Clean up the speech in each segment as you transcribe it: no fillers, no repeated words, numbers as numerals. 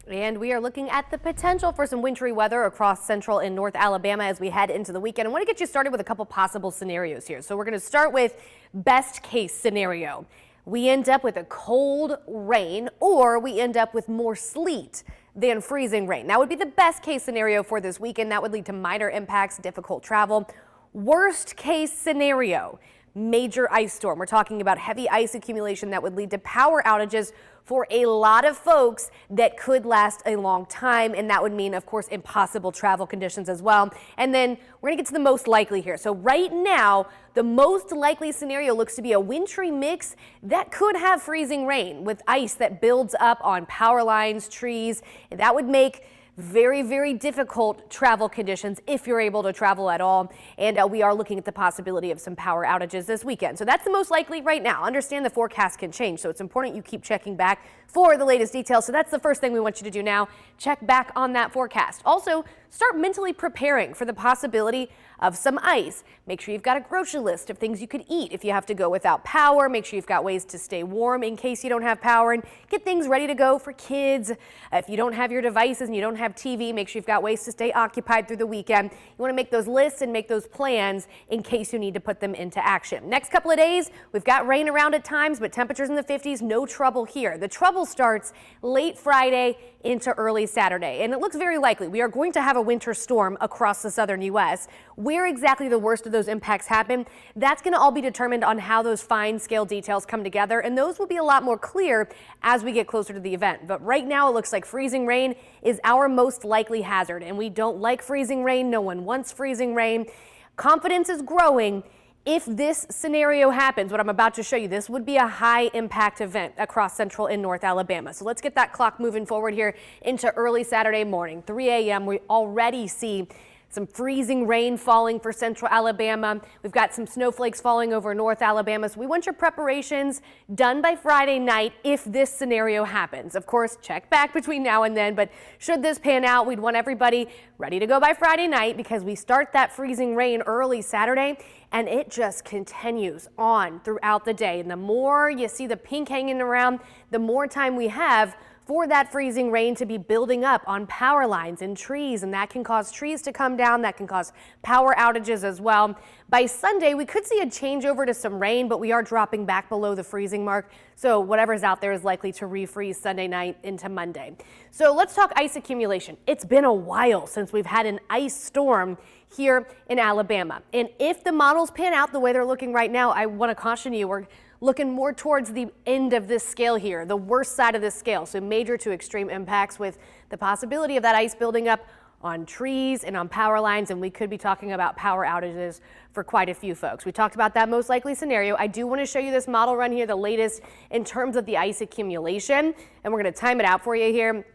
And we are looking at the potential for some wintry weather across central and north Alabama as we head into the weekend. I want to get you started with a couple possible scenarios here. So we're going to start with best case scenario. We end up with a cold rain, or we end up with more sleet than freezing rain. That would be the best case scenario for this weekend. That would lead to minor impacts, difficult travel. Worst case scenario, major ice storm. We're talking about heavy ice accumulation that would lead to power outages for a lot of folks that could last a long time. And that would mean, of course, impossible travel conditions as well. And then we're going to get to the most likely here. So right now, the most likely scenario looks to be a wintry mix that could have freezing rain with ice that builds up on power lines, trees. And that would make very, very difficult travel conditions if you're able to travel at all. And we are looking at the possibility of some power outages this weekend. So that's the most likely right now. Understand the forecast can change, so it's important you keep checking back for the latest details. So that's the first thing we want you to do now. Check back on that forecast. Also, start mentally preparing for the possibility of some ice. Make sure you've got a grocery list of things you could eat if you have to go without power. Make sure you've got ways to stay warm in case you don't have power, and get things ready to go for kids. If you don't have your devices and you don't have TV, make sure you've got ways to stay occupied through the weekend. You want to make those lists and make those plans in case you need to put them into action. Next couple of days, we've got rain around at times, but temperatures in the 50s, no trouble here. The trouble starts late Friday into early Saturday, and it looks very likely we are going to have a winter storm across the southern U.S. Where exactly the worst of those impacts happen, that's going to all be determined on how those fine scale details come together, and those will be a lot more clear as we get closer to the event. But right now it looks like freezing rain is our most likely hazard, and we don't like freezing rain. No one wants freezing rain. Confidence is growing. If this scenario happens, what I'm about to show you, this would be a high impact event across central and north Alabama. So let's get that clock moving forward here into early Saturday morning. 3 a.m. we already see some freezing rain falling for central Alabama. We've got some snowflakes falling over north Alabama. So we want your preparations done by Friday night if this scenario happens. Of course, check back between now and then, but should this pan out, we'd want everybody ready to go by Friday night because we start that freezing rain early Saturday and it just continues on throughout the day. And the more you see the pink hanging around, the more time we have for that freezing rain to be building up on power lines and trees, and that can cause trees to come down. That can cause power outages as well. By Sunday, we could see a changeover to some rain, but we are dropping back below the freezing mark. So whatever's out there is likely to refreeze Sunday night into Monday. So let's talk ice accumulation. It's been a while since we've had an ice storm here in Alabama. And if the models pan out the way they're looking right now, I want to caution you, we're looking more towards the end of this scale here, the worst side of this scale. So major to extreme impacts with the possibility of that ice building up on trees and on power lines. And we could be talking about power outages for quite a few folks. We talked about that most likely scenario. I do want to show you this model run here, the latest in terms of the ice accumulation. And we're going to time it out for you here.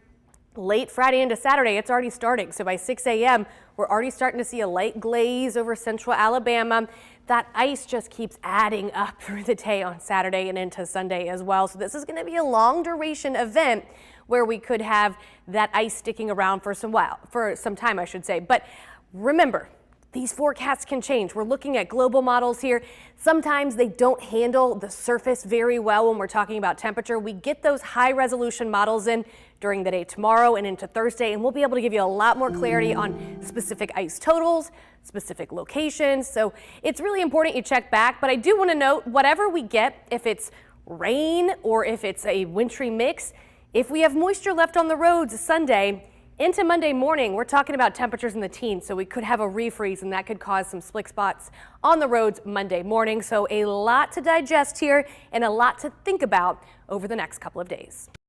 Late Friday into Saturday, it's already starting. So by 6 a.m., we're already starting to see a light glaze over central Alabama. That ice just keeps adding up through the day on Saturday and into Sunday as well. So this is going to be a long duration event where we could have that ice sticking around for some time, I should say. But remember, these forecasts can change. We're looking at global models here. Sometimes they don't handle the surface very well when we're talking about temperature. We get those high resolution models in during the day tomorrow and into Thursday, and we'll be able to give you a lot more clarity on specific ice totals, specific locations. So it's really important you check back. But I do want to note, whatever we get, if it's rain or if it's a wintry mix, if we have moisture left on the roads Sunday into Monday morning, we're talking about temperatures in the teens, so we could have a refreeze, and that could cause some slick spots on the roads Monday morning. So a lot to digest here and a lot to think about over the next couple of days.